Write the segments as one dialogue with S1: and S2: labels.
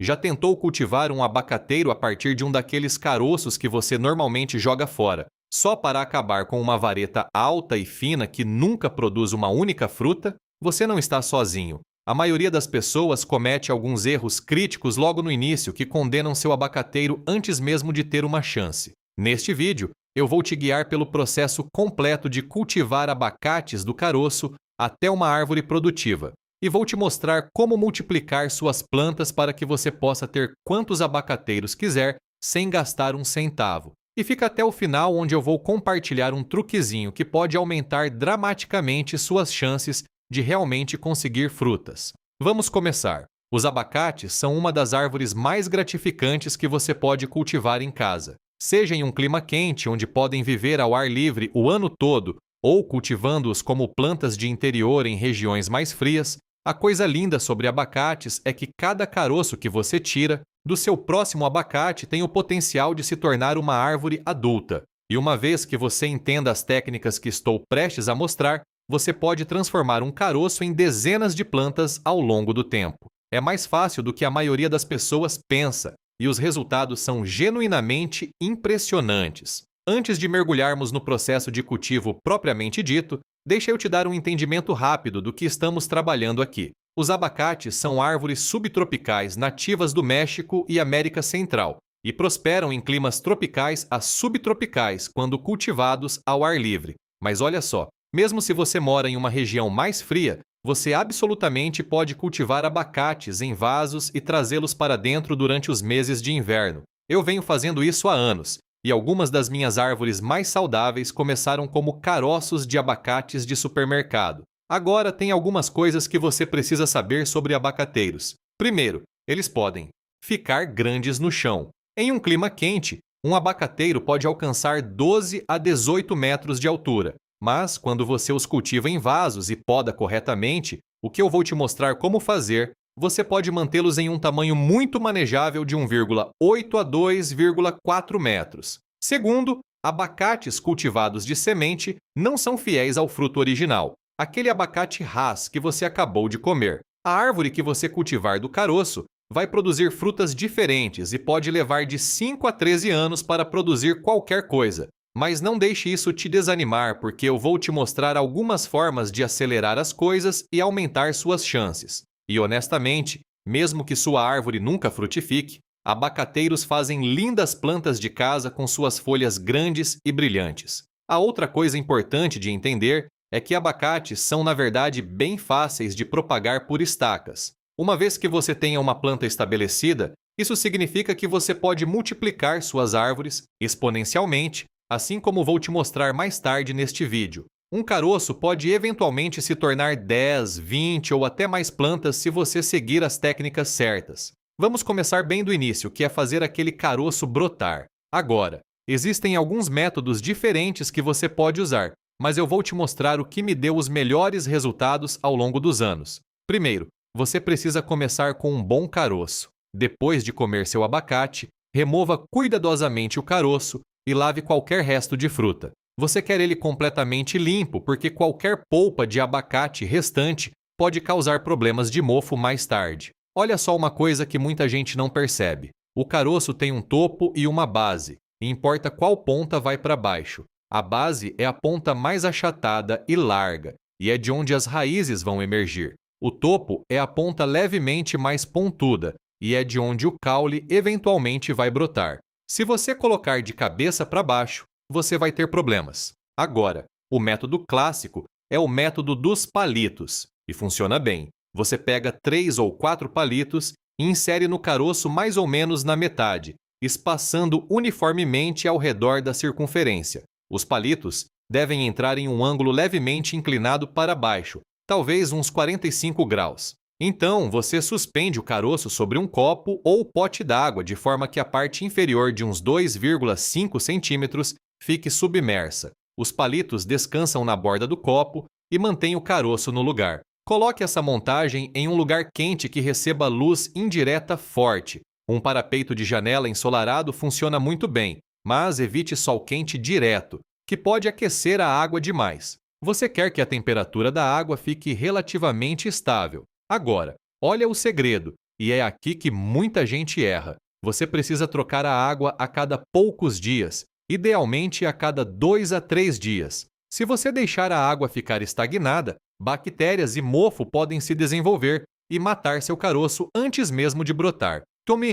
S1: Já tentou cultivar um abacateiro a partir de um daqueles caroços que você normalmente joga fora, só para acabar com uma vareta alta e fina que nunca produz uma única fruta? Você não está sozinho. A maioria das pessoas comete alguns erros críticos logo no início que condenam seu abacateiro antes mesmo de ter uma chance. Neste vídeo, eu vou te guiar pelo processo completo de cultivar abacates do caroço até uma árvore produtiva. E vou te mostrar como multiplicar suas plantas para que você possa ter quantos abacateiros quiser sem gastar um centavo. E fica até o final, onde eu vou compartilhar um truquezinho que pode aumentar dramaticamente suas chances de realmente conseguir frutas. Vamos começar. Os abacates são uma das árvores mais gratificantes que você pode cultivar em casa. Seja em um clima quente, onde podem viver ao ar livre o ano todo, ou cultivando-os como plantas de interior em regiões mais frias, a coisa linda sobre abacates é que cada caroço que você tira do seu próximo abacate tem o potencial de se tornar uma árvore adulta. E uma vez que você entenda as técnicas que estou prestes a mostrar, você pode transformar um caroço em dezenas de plantas ao longo do tempo. É mais fácil do que a maioria das pessoas pensa, e os resultados são genuinamente impressionantes. Antes de mergulharmos no processo de cultivo propriamente dito, deixa eu te dar um entendimento rápido do que estamos trabalhando aqui. Os abacates são árvores subtropicais nativas do México e América Central e prosperam em climas tropicais a subtropicais quando cultivados ao ar livre. Mas olha só, mesmo se você mora em uma região mais fria, você absolutamente pode cultivar abacates em vasos e trazê-los para dentro durante os meses de inverno. Eu venho fazendo isso há anos. E algumas das minhas árvores mais saudáveis começaram como caroços de abacates de supermercado. Agora tem algumas coisas que você precisa saber sobre abacateiros. Primeiro, eles podem ficar grandes no chão. Em um clima quente, um abacateiro pode alcançar 12 a 18 metros de altura. Mas, quando você os cultiva em vasos e poda corretamente, o que eu vou te mostrar como fazer, você pode mantê-los em um tamanho muito manejável de 1,8 a 2,4 metros. Segundo, abacates cultivados de semente não são fiéis ao fruto original, aquele abacate ras que você acabou de comer. A árvore que você cultivar do caroço vai produzir frutas diferentes e pode levar de 5 a 13 anos para produzir qualquer coisa. Mas não deixe isso te desanimar, porque eu vou te mostrar algumas formas de acelerar as coisas e aumentar suas chances. E honestamente, mesmo que sua árvore nunca frutifique, abacateiros fazem lindas plantas de casa com suas folhas grandes e brilhantes. A outra coisa importante de entender é que abacates são, na verdade, bem fáceis de propagar por estacas. Uma vez que você tenha uma planta estabelecida, isso significa que você pode multiplicar suas árvores exponencialmente, assim como vou te mostrar mais tarde neste vídeo. Um caroço pode eventualmente se tornar 10, 20 ou até mais plantas se você seguir as técnicas certas. Vamos começar bem do início, que é fazer aquele caroço brotar. Agora, existem alguns métodos diferentes que você pode usar, mas eu vou te mostrar o que me deu os melhores resultados ao longo dos anos. Primeiro, você precisa começar com um bom caroço. Depois de comer seu abacate, remova cuidadosamente o caroço e lave qualquer resto de fruta. Você quer ele completamente limpo, porque qualquer polpa de abacate restante pode causar problemas de mofo mais tarde. Olha só uma coisa que muita gente não percebe. O caroço tem um topo e uma base, e importa qual ponta vai para baixo. A base é a ponta mais achatada e larga, e é de onde as raízes vão emergir. O topo é a ponta levemente mais pontuda, e é de onde o caule eventualmente vai brotar. Se você colocar de cabeça para baixo, você vai ter problemas. Agora, o método clássico é o método dos palitos, e funciona bem. Você pega 3 ou 4 palitos e insere no caroço mais ou menos na metade, espaçando uniformemente ao redor da circunferência. Os palitos devem entrar em um ângulo levemente inclinado para baixo, talvez uns 45 graus. Então, você suspende o caroço sobre um copo ou pote d'água de forma que a parte inferior de uns 2,5 centímetros fique submersa. Os palitos descansam na borda do copo e mantêm o caroço no lugar. Coloque essa montagem em um lugar quente que receba luz indireta forte. Um parapeito de janela ensolarado funciona muito bem, mas evite sol quente direto, que pode aquecer a água demais. Você quer que a temperatura da água fique relativamente estável. Agora, olha o segredo. E é aqui que muita gente erra. Você precisa trocar a água a cada poucos dias, idealmente a cada 2 a 3 dias. Se você deixar a água ficar estagnada, bactérias e mofo podem se desenvolver e matar seu caroço antes mesmo de brotar.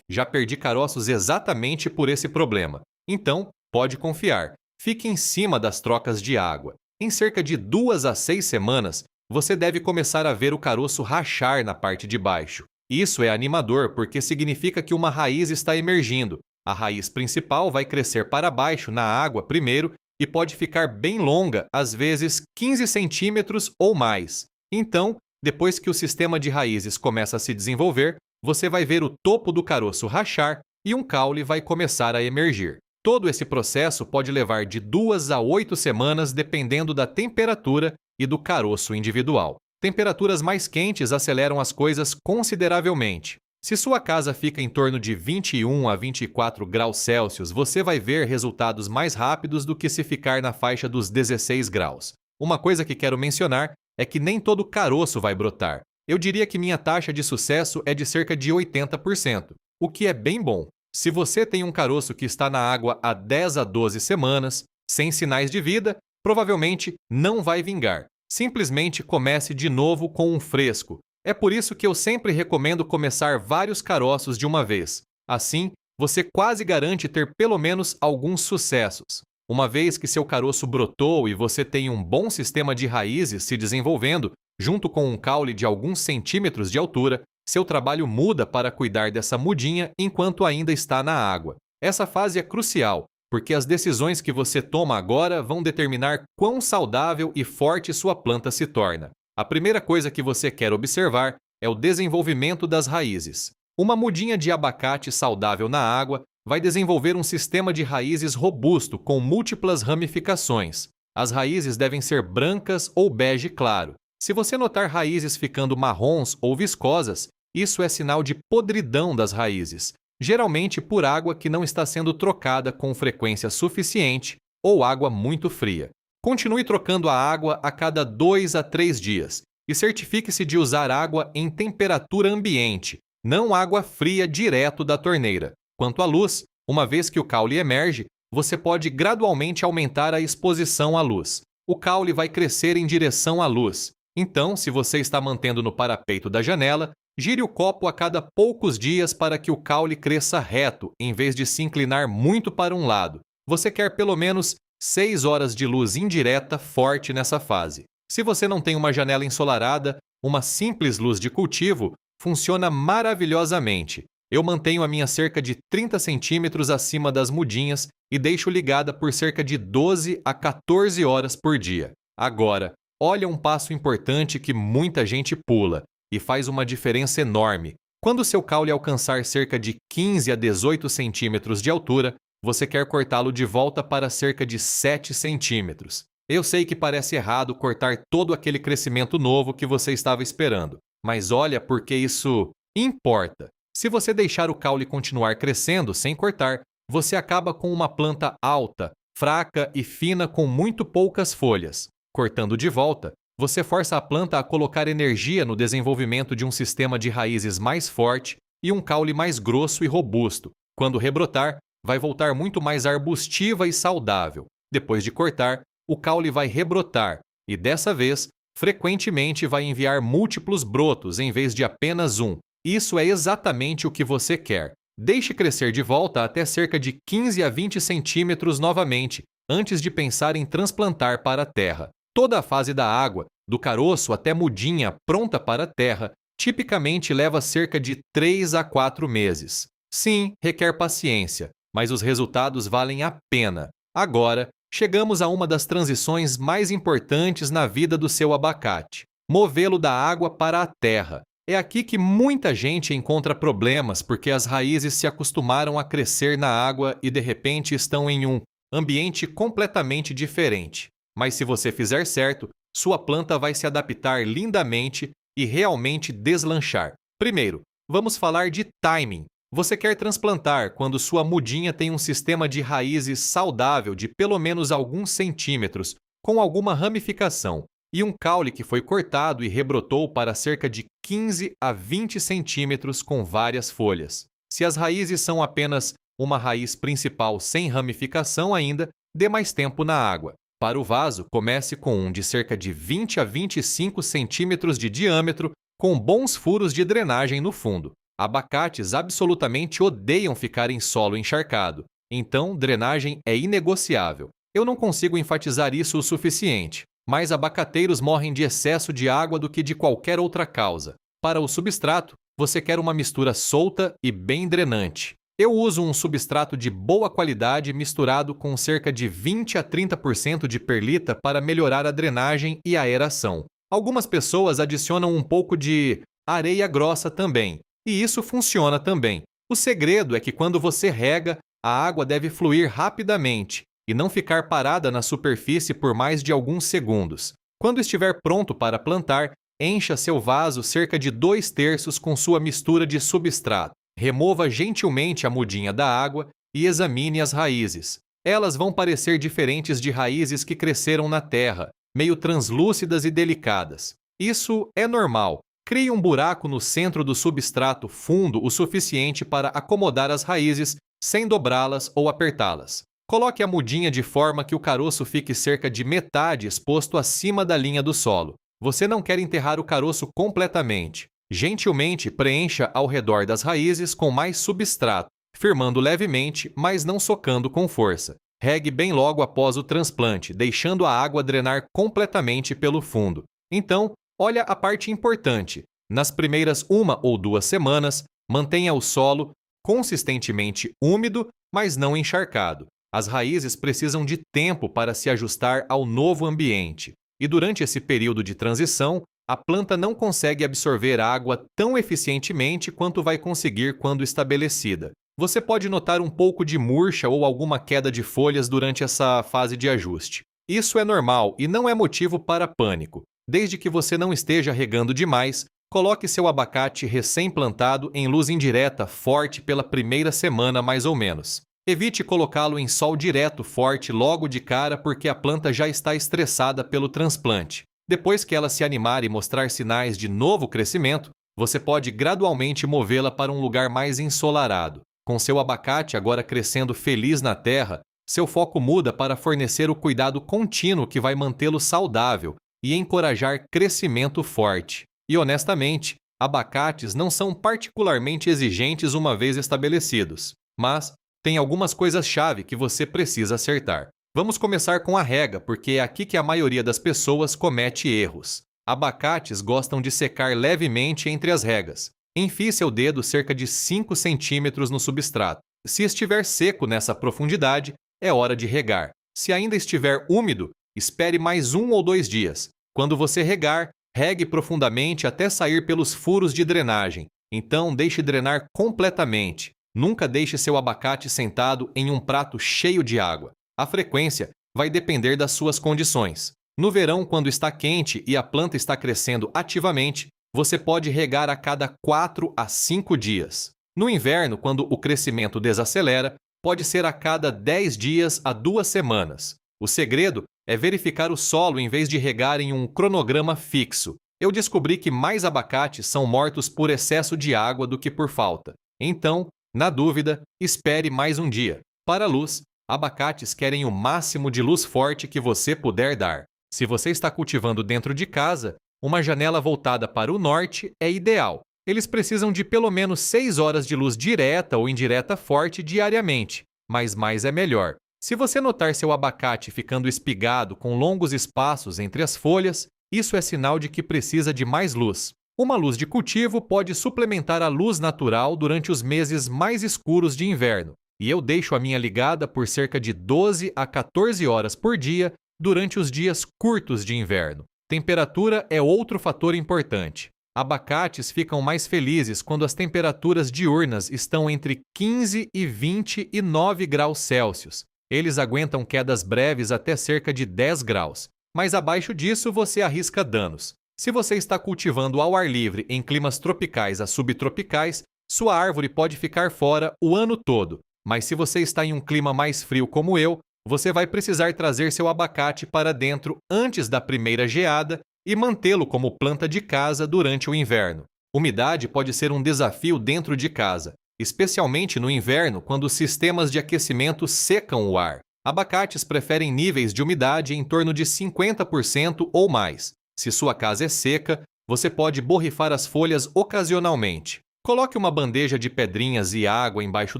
S1: Já perdi caroços exatamente por esse problema. Então, pode confiar. Fique em cima das trocas de água. Em cerca de 2 a 6 semanas, você deve começar a ver o caroço rachar na parte de baixo. Isso é animador porque significa que uma raiz está emergindo. A raiz principal vai crescer para baixo na água primeiro e pode ficar bem longa, às vezes 15 centímetros ou mais. Então, depois que o sistema de raízes começa a se desenvolver, você vai ver o topo do caroço rachar e um caule vai começar a emergir. Todo esse processo pode levar de 2 a 8 semanas dependendo da temperatura e do caroço individual. Temperaturas mais quentes aceleram as coisas consideravelmente. Se sua casa fica em torno de 21 a 24 graus Celsius, você vai ver resultados mais rápidos do que se ficar na faixa dos 16 graus. Uma coisa que quero mencionar é que nem todo caroço vai brotar. Eu diria que minha taxa de sucesso é de cerca de 80%, o que é bem bom. Se você tem um caroço que está na água há 10 a 12 semanas, sem sinais de vida, provavelmente não vai vingar. Simplesmente comece de novo com um fresco. É por isso que eu sempre recomendo começar vários caroços de uma vez. Assim, você quase garante ter pelo menos alguns sucessos. Uma vez que seu caroço brotou e você tem um bom sistema de raízes se desenvolvendo, junto com um caule de alguns centímetros de altura, seu trabalho muda para cuidar dessa mudinha enquanto ainda está na água. Essa fase é crucial, porque as decisões que você toma agora vão determinar quão saudável e forte sua planta se torna. A primeira coisa que você quer observar é o desenvolvimento das raízes. Uma mudinha de abacate saudável na água vai desenvolver um sistema de raízes robusto com múltiplas ramificações. As raízes devem ser brancas ou bege claro. Se você notar raízes ficando marrons ou viscosas, isso é sinal de podridão das raízes, geralmente por água que não está sendo trocada com frequência suficiente ou água muito fria. Continue trocando a água a cada 2 a 3 dias e certifique-se de usar água em temperatura ambiente, não água fria direto da torneira. Quanto à luz, uma vez que o caule emerge, você pode gradualmente aumentar a exposição à luz. O caule vai crescer em direção à luz. Então, se você está mantendo no parapeito da janela, gire o copo a cada poucos dias para que o caule cresça reto, em vez de se inclinar muito para um lado. Você quer pelo menos 6 horas de luz indireta forte nessa fase. Se você não tem uma janela ensolarada, uma simples luz de cultivo funciona maravilhosamente. Eu mantenho a minha cerca de 30 centímetros acima das mudinhas e deixo ligada por cerca de 12 a 14 horas por dia. Agora, olha um passo importante que muita gente pula e faz uma diferença enorme. Quando seu caule alcançar cerca de 15 a 18 centímetros de altura, você quer cortá-lo de volta para cerca de 7 centímetros. Eu sei que parece errado cortar todo aquele crescimento novo que você estava esperando, mas olha porque isso importa. Se você deixar o caule continuar crescendo sem cortar, você acaba com uma planta alta, fraca e fina com muito poucas folhas. Cortando de volta, você força a planta a colocar energia no desenvolvimento de um sistema de raízes mais forte e um caule mais grosso e robusto. Quando rebrotar, vai voltar muito mais arbustiva e saudável. Depois de cortar, o caule vai rebrotar e, dessa vez, frequentemente vai enviar múltiplos brotos em vez de apenas um. Isso é exatamente o que você quer. Deixe crescer de volta até cerca de 15 a 20 centímetros novamente, antes de pensar em transplantar para a terra. Toda a fase da água, do caroço até mudinha pronta para a terra, tipicamente leva cerca de 3 a 4 meses. Sim, requer paciência, mas os resultados valem a pena. Agora, chegamos a uma das transições mais importantes na vida do seu abacate: movê-lo da água para a terra. É aqui que muita gente encontra problemas porque as raízes se acostumaram a crescer na água e de repente estão em um ambiente completamente diferente. Mas se você fizer certo, sua planta vai se adaptar lindamente e realmente deslanchar. Primeiro, vamos falar de timing. Você quer transplantar quando sua mudinha tem um sistema de raízes saudável de pelo menos alguns centímetros, com alguma ramificação. e um caule que foi cortado e rebrotou para cerca de 15 a 20 centímetros com várias folhas. Se as raízes são apenas uma raiz principal sem ramificação ainda, dê mais tempo na água. Para o vaso, comece com um de cerca de 20 a 25 centímetros de diâmetro, com bons furos de drenagem no fundo. Abacates absolutamente odeiam ficar em solo encharcado, então drenagem é inegociável. Eu não consigo enfatizar isso o suficiente. Mais abacateiros morrem de excesso de água do que de qualquer outra causa. Para o substrato, você quer uma mistura solta e bem drenante. Eu uso um substrato de boa qualidade misturado com cerca de 20 a 30% de perlita para melhorar a drenagem e a aeração. Algumas pessoas adicionam um pouco de areia grossa também, e isso funciona também. O segredo é que quando você rega, a água deve fluir rapidamente e não ficar parada na superfície por mais de alguns segundos. Quando estiver pronto para plantar, encha seu vaso cerca de 2/3 com sua mistura de substrato. Remova gentilmente a mudinha da água e examine as raízes. Elas vão parecer diferentes de raízes que cresceram na terra, meio translúcidas e delicadas. Isso é normal. Crie um buraco no centro do substrato fundo o suficiente para acomodar as raízes sem dobrá-las ou apertá-las. Coloque a mudinha de forma que o caroço fique cerca de metade exposto acima da linha do solo. Você não quer enterrar o caroço completamente. Gentilmente preencha ao redor das raízes com mais substrato, firmando levemente, mas não socando com força. Regue bem logo após o transplante, deixando a água drenar completamente pelo fundo. Então, olha a parte importante. Nas primeiras 1 ou 2 semanas, mantenha o solo consistentemente úmido, mas não encharcado. As raízes precisam de tempo para se ajustar ao novo ambiente. E durante esse período de transição, a planta não consegue absorver água tão eficientemente quanto vai conseguir quando estabelecida. Você pode notar um pouco de murcha ou alguma queda de folhas durante essa fase de ajuste. Isso é normal e não é motivo para pânico. Desde que você não esteja regando demais, coloque seu abacate recém-plantado em luz indireta forte pela primeira semana mais ou menos. Evite colocá-lo em sol direto forte logo de cara porque a planta já está estressada pelo transplante. Depois que ela se animar e mostrar sinais de novo crescimento, você pode gradualmente movê-la para um lugar mais ensolarado. Com seu abacate agora crescendo feliz na terra, seu foco muda para fornecer o cuidado contínuo que vai mantê-lo saudável e encorajar crescimento forte. E honestamente, abacates não são particularmente exigentes uma vez estabelecidos, mas tem algumas coisas-chave que você precisa acertar. Vamos começar com a rega, porque é aqui que a maioria das pessoas comete erros. Abacates gostam de secar levemente entre as regas. Enfie seu dedo cerca de 5 centímetros no substrato. Se estiver seco nessa profundidade, é hora de regar. Se ainda estiver úmido, espere mais 1 ou 2 dias. Quando você regar, regue profundamente até sair pelos furos de drenagem. Então, deixe drenar completamente. Nunca deixe seu abacate sentado em um prato cheio de água. A frequência vai depender das suas condições. No verão, quando está quente e a planta está crescendo ativamente, você pode regar a cada 4 a 5 dias. No inverno, quando o crescimento desacelera, pode ser a cada 10 dias a 2 semanas. O segredo é verificar o solo em vez de regar em um cronograma fixo. Eu descobri que mais abacates são mortos por excesso de água do que por falta. Então, na dúvida, espere mais um dia. Para a luz, abacates querem o máximo de luz forte que você puder dar. Se você está cultivando dentro de casa, uma janela voltada para o norte é ideal. Eles precisam de pelo menos 6 horas de luz direta ou indireta forte diariamente, mas mais é melhor. Se você notar seu abacate ficando espigado com longos espaços entre as folhas, isso é sinal de que precisa de mais luz. Uma luz de cultivo pode suplementar a luz natural durante os meses mais escuros de inverno, e eu deixo a minha ligada por cerca de 12 a 14 horas por dia durante os dias curtos de inverno. Temperatura é outro fator importante. Abacates ficam mais felizes quando as temperaturas diurnas estão entre 15 e 29 graus Celsius. Eles aguentam quedas breves até cerca de 10 graus, mas abaixo disso você arrisca danos. Se você está cultivando ao ar livre em climas tropicais a subtropicais, sua árvore pode ficar fora o ano todo, mas se você está em um clima mais frio como eu, Você vai precisar trazer seu abacate para dentro antes da primeira geada e mantê-lo como planta de casa durante o inverno. Umidade pode ser um desafio dentro de casa, especialmente no inverno, quando os sistemas de aquecimento secam o ar. Abacates preferem níveis de umidade em torno de 50% ou mais. Se sua casa é seca, você pode borrifar as folhas ocasionalmente. Coloque uma bandeja de pedrinhas e água embaixo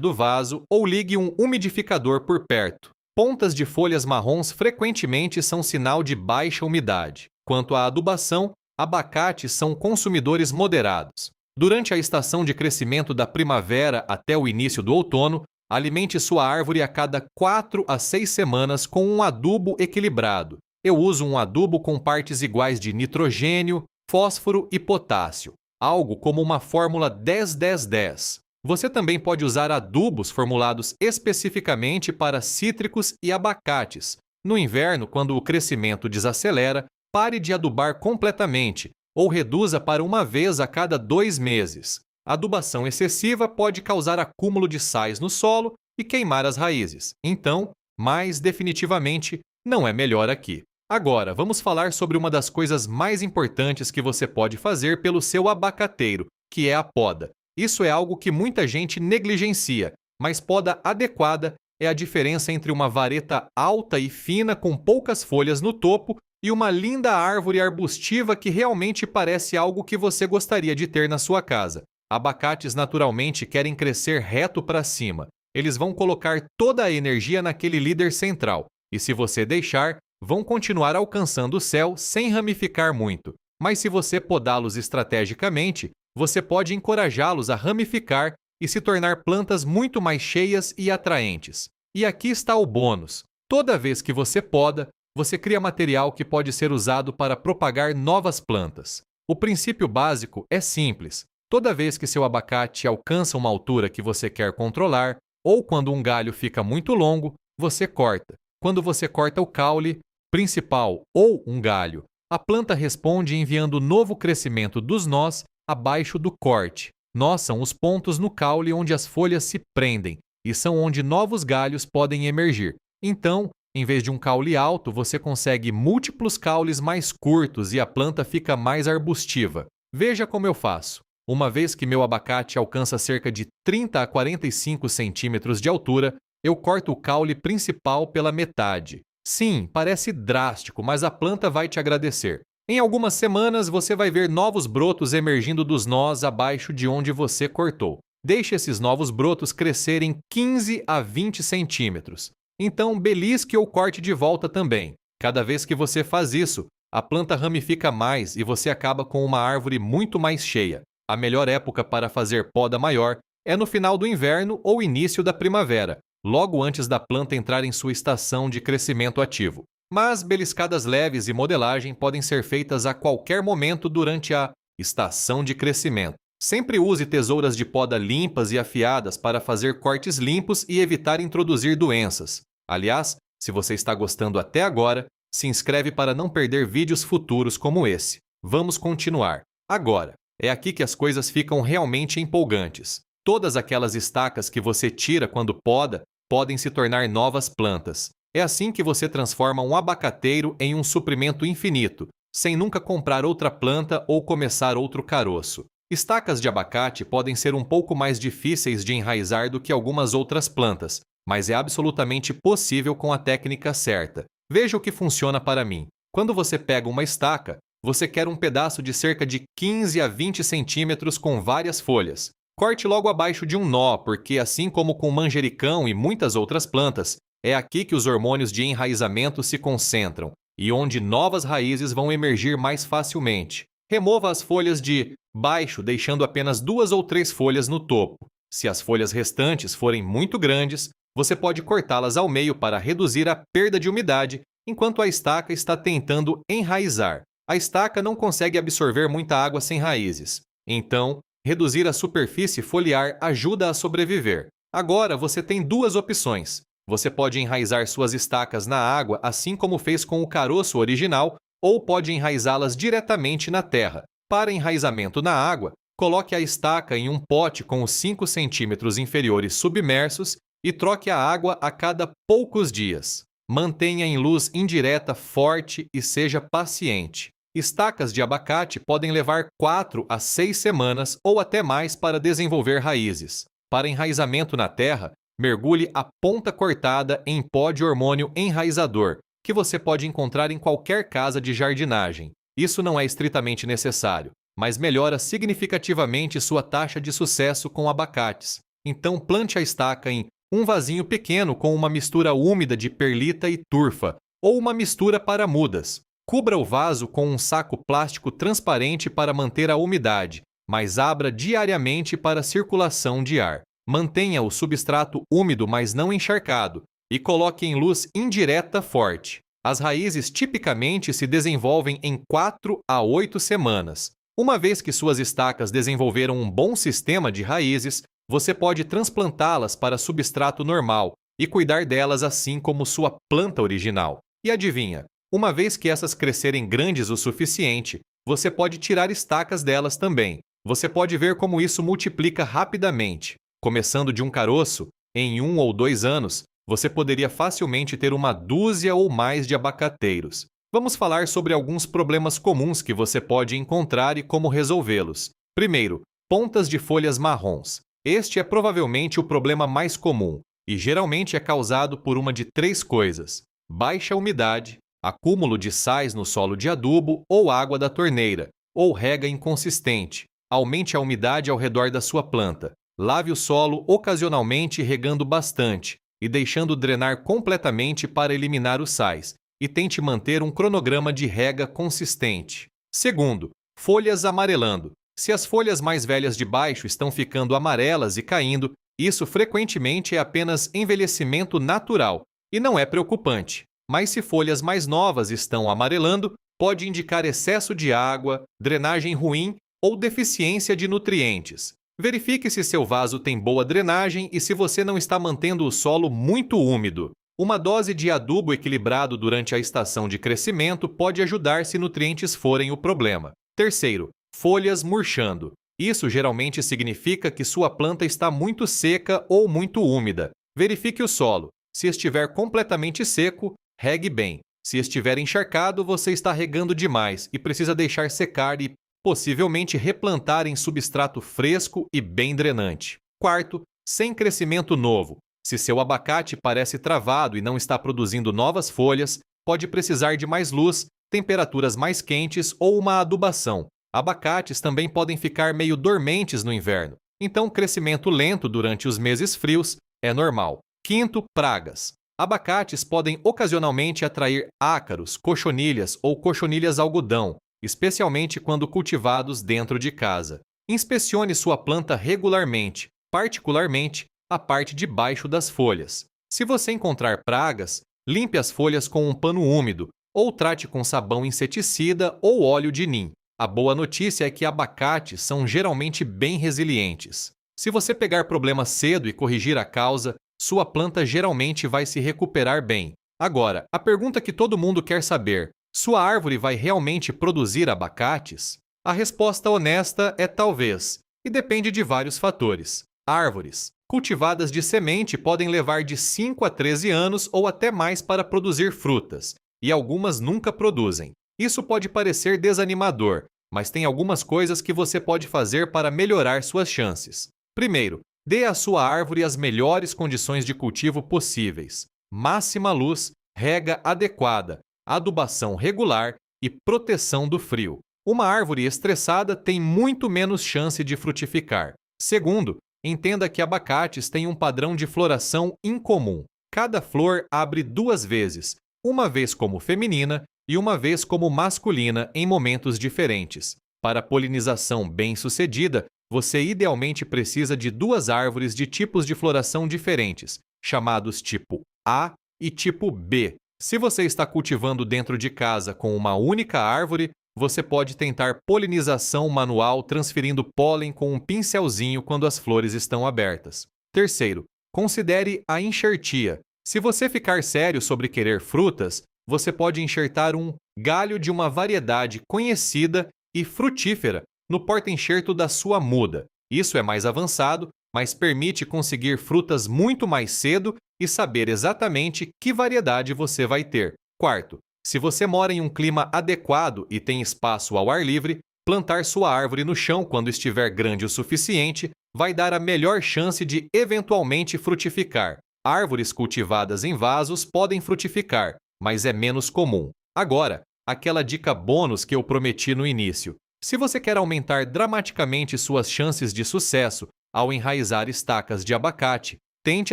S1: do vaso ou ligue um umidificador por perto. Pontas de folhas marrons frequentemente são sinal de baixa umidade. Quanto à adubação, abacates são consumidores moderados. Durante a estação de crescimento da primavera até o início do outono, alimente sua árvore a cada 4 a 6 semanas com um adubo equilibrado. Eu uso um adubo com partes iguais de nitrogênio, fósforo e potássio, algo como uma fórmula 10-10-10. Você também pode usar adubos formulados especificamente para cítricos e abacates. No inverno, quando o crescimento desacelera, pare de adubar completamente ou reduza para uma vez a cada 2 meses. A adubação excessiva pode causar acúmulo de sais no solo e queimar as raízes. Então, mais definitivamente, não é melhor aqui. Agora, vamos falar sobre uma das coisas mais importantes que você pode fazer pelo seu abacateiro, que é a poda. Isso é algo que muita gente negligencia, mas poda adequada é a diferença entre uma vareta alta e fina com poucas folhas no topo e uma linda árvore arbustiva que realmente parece algo que você gostaria de ter na sua casa. Abacates naturalmente querem crescer reto para cima. Eles vão colocar toda a energia naquele líder central, e se você deixar, vão continuar alcançando o céu sem ramificar muito. Mas se você podá-los estrategicamente, você pode encorajá-los a ramificar e se tornar plantas muito mais cheias e atraentes. E aqui está o bônus. Toda vez que você poda, você cria material que pode ser usado para propagar novas plantas. O princípio básico é simples. Toda vez que seu abacate alcança uma altura que você quer controlar, ou quando um galho fica muito longo, você corta. Quando você corta o caule principal ou um galho, a planta responde enviando novo crescimento dos nós abaixo do corte. Nós são os pontos no caule onde as folhas se prendem e são onde novos galhos podem emergir. Então, em vez de um caule alto, você consegue múltiplos caules mais curtos e a planta fica mais arbustiva. Veja como eu faço. Uma vez que meu abacate alcança cerca de 30 a 45 centímetros de altura, eu corto o caule principal pela metade. Sim, parece drástico, mas a planta vai te agradecer. Em algumas semanas, você vai ver novos brotos emergindo dos nós abaixo de onde você cortou. Deixe esses novos brotos crescerem 15 a 20 centímetros. Então, belisque ou corte de volta também. Cada vez que você faz isso, a planta ramifica mais e você acaba com uma árvore muito mais cheia. A melhor época para fazer poda maior é no final do inverno ou início da primavera, logo antes da planta entrar em sua estação de crescimento ativo. Mas beliscadas leves e modelagem podem ser feitas a qualquer momento durante a estação de crescimento. Sempre use tesouras de poda limpas e afiadas para fazer cortes limpos e evitar introduzir doenças. Aliás, se você está gostando até agora, se inscreve para não perder vídeos futuros como esse. Vamos continuar. Agora, é aqui que as coisas ficam realmente empolgantes. Todas aquelas estacas que você tira quando poda podem se tornar novas plantas. É assim que você transforma um abacateiro em um suprimento infinito, sem nunca comprar outra planta ou começar outro caroço. Estacas de abacate podem ser um pouco mais difíceis de enraizar do que algumas outras plantas, mas é absolutamente possível com a técnica certa. Veja o que funciona para mim. Quando você pega uma estaca, você quer um pedaço de cerca de 15 a 20 centímetros com várias folhas. Corte logo abaixo de um nó, porque assim como com manjericão e muitas outras plantas, é aqui que os hormônios de enraizamento se concentram e onde novas raízes vão emergir mais facilmente. Remova as folhas de baixo, deixando apenas 2 ou 3 folhas no topo. Se as folhas restantes forem muito grandes, você pode cortá-las ao meio para reduzir a perda de umidade enquanto a estaca está tentando enraizar. A estaca não consegue absorver muita água sem raízes. Então, reduzir a superfície foliar ajuda a sobreviver. Agora você tem 2 opções. Você pode enraizar suas estacas na água, assim como fez com o caroço original, ou pode enraizá-las diretamente na terra. Para enraizamento na água, coloque a estaca em um pote com os 5 centímetros inferiores submersos e troque a água a cada poucos dias. Mantenha em luz indireta forte e seja paciente. Estacas de abacate podem levar 4 a 6 semanas ou até mais para desenvolver raízes. Para enraizamento na terra, mergulhe a ponta cortada em pó de hormônio enraizador, que você pode encontrar em qualquer casa de jardinagem. Isso não é estritamente necessário, mas melhora significativamente sua taxa de sucesso com abacates. Então plante a estaca em um vasinho pequeno com uma mistura úmida de perlita e turfa, ou uma mistura para mudas. Cubra o vaso com um saco plástico transparente para manter a umidade, mas abra diariamente para a circulação de ar. Mantenha o substrato úmido, mas não encharcado, e coloque em luz indireta forte. As raízes tipicamente se desenvolvem em 4 a 8 semanas. Uma vez que suas estacas desenvolveram um bom sistema de raízes, você pode transplantá-las para substrato normal e cuidar delas assim como sua planta original. E adivinha, uma vez que essas crescerem grandes o suficiente, você pode tirar estacas delas também. Você pode ver como isso multiplica rapidamente. Começando de um caroço, em 1 ou 2 anos, você poderia facilmente ter uma dúzia ou mais de abacateiros. Vamos falar sobre alguns problemas comuns que você pode encontrar e como resolvê-los. Primeiro, pontas de folhas marrons. Este é provavelmente o problema mais comum e geralmente é causado por uma de 3 coisas: baixa umidade, acúmulo de sais no solo de adubo ou água da torneira, ou rega inconsistente. Aumente a umidade ao redor da sua planta. Lave o solo ocasionalmente regando bastante e deixando drenar completamente para eliminar os sais, e tente manter um cronograma de rega consistente. Segundo, folhas amarelando. Se as folhas mais velhas de baixo estão ficando amarelas e caindo, isso frequentemente é apenas envelhecimento natural e não é preocupante. Mas se folhas mais novas estão amarelando, pode indicar excesso de água, drenagem ruim ou deficiência de nutrientes. Verifique se seu vaso tem boa drenagem e se você não está mantendo o solo muito úmido. Uma dose de adubo equilibrado durante a estação de crescimento pode ajudar se nutrientes forem o problema. Terceiro, folhas murchando. Isso geralmente significa que sua planta está muito seca ou muito úmida. Verifique o solo. Se estiver completamente seco, regue bem. Se estiver encharcado, você está regando demais e precisa deixar secar e, possivelmente, replantar em substrato fresco e bem drenante. Quarto, sem crescimento novo. Se seu abacate parece travado e não está produzindo novas folhas, pode precisar de mais luz, temperaturas mais quentes ou uma adubação. Abacates também podem ficar meio dormentes no inverno, então crescimento lento durante os meses frios é normal. Quinto, pragas. Abacates podem ocasionalmente atrair ácaros, cochonilhas ou cochonilhas algodão, especialmente quando cultivados dentro de casa. Inspecione sua planta regularmente, particularmente a parte de baixo das folhas. Se você encontrar pragas, limpe as folhas com um pano úmido ou trate com sabão inseticida ou óleo de nim. A boa notícia é que abacates são geralmente bem resilientes. Se você pegar problemas cedo e corrigir a causa, sua planta geralmente vai se recuperar bem. Agora, a pergunta que todo mundo quer saber: sua árvore vai realmente produzir abacates? A resposta honesta é talvez, e depende de vários fatores. Árvores cultivadas de semente podem levar de 5 a 13 anos ou até mais para produzir frutas, e algumas nunca produzem. Isso pode parecer desanimador, mas tem algumas coisas que você pode fazer para melhorar suas chances. Primeiro, dê à sua árvore as melhores condições de cultivo possíveis: máxima luz, rega adequada, adubação regular e proteção do frio. Uma árvore estressada tem muito menos chance de frutificar. Segundo, entenda que abacates têm um padrão de floração incomum. Cada flor abre 2 vezes, uma vez como feminina e uma vez como masculina em momentos diferentes. Para polinização bem-sucedida, você idealmente precisa de 2 árvores de tipos de floração diferentes, chamados tipo A e tipo B. Se você está cultivando dentro de casa com uma única árvore, você pode tentar polinização manual transferindo pólen com um pincelzinho quando as flores estão abertas. Terceiro, considere a enxertia. Se você ficar sério sobre querer frutas, você pode enxertar um galho de uma variedade conhecida e frutífera no porta-enxerto da sua muda. Isso é mais avançado, mas permite conseguir frutas muito mais cedo e saber exatamente que variedade você vai ter. Quarto, se você mora em um clima adequado e tem espaço ao ar livre, plantar sua árvore no chão quando estiver grande o suficiente vai dar a melhor chance de eventualmente frutificar. Árvores cultivadas em vasos podem frutificar, mas é menos comum. Agora, aquela dica bônus que eu prometi no início. Se você quer aumentar dramaticamente suas chances de sucesso ao enraizar estacas de abacate, tente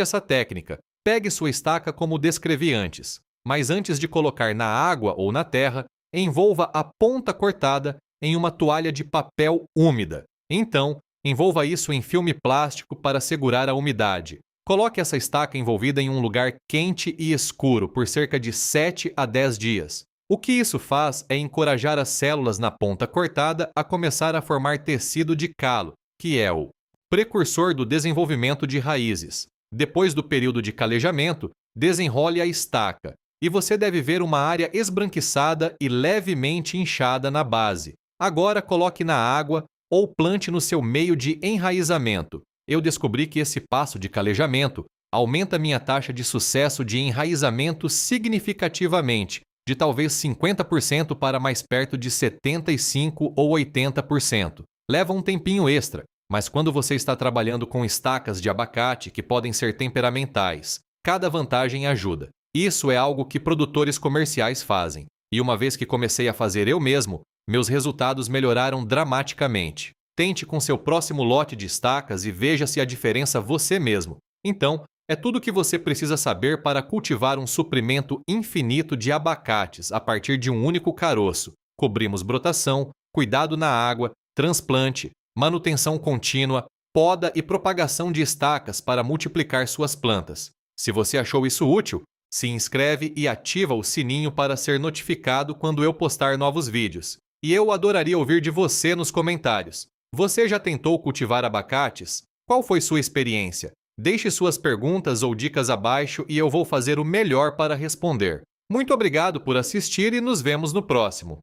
S1: essa técnica. Pegue sua estaca como descrevi antes, mas antes de colocar na água ou na terra, envolva a ponta cortada em uma toalha de papel úmida. Então, envolva isso em filme plástico para segurar a umidade. Coloque essa estaca envolvida em um lugar quente e escuro por cerca de 7 a 10 dias. O que isso faz é encorajar as células na ponta cortada a começar a formar tecido de calo, que é o precursor do desenvolvimento de raízes. Depois do período de calejamento, desenrole a estaca, e você deve ver uma área esbranquiçada e levemente inchada na base. Agora coloque na água ou plante no seu meio de enraizamento. Eu descobri que esse passo de calejamento aumenta minha taxa de sucesso de enraizamento significativamente, de talvez 50% para mais perto de 75% ou 80%. Leva um tempinho extra, mas quando você está trabalhando com estacas de abacate que podem ser temperamentais, cada vantagem ajuda. Isso é algo que produtores comerciais fazem, e uma vez que comecei a fazer eu mesmo, meus resultados melhoraram dramaticamente. Tente com seu próximo lote de estacas e veja se a diferença você mesmo. Então, é tudo o que você precisa saber para cultivar um suprimento infinito de abacates a partir de um único caroço. Cobrimos brotação, cuidado na água, transplante, manutenção contínua, poda e propagação de estacas para multiplicar suas plantas. Se você achou isso útil, se inscreve e ativa o sininho para ser notificado quando eu postar novos vídeos. E eu adoraria ouvir de você nos comentários. Você já tentou cultivar abacates? Qual foi sua experiência? Deixe suas perguntas ou dicas abaixo e eu vou fazer o melhor para responder. Muito obrigado por assistir e nos vemos no próximo.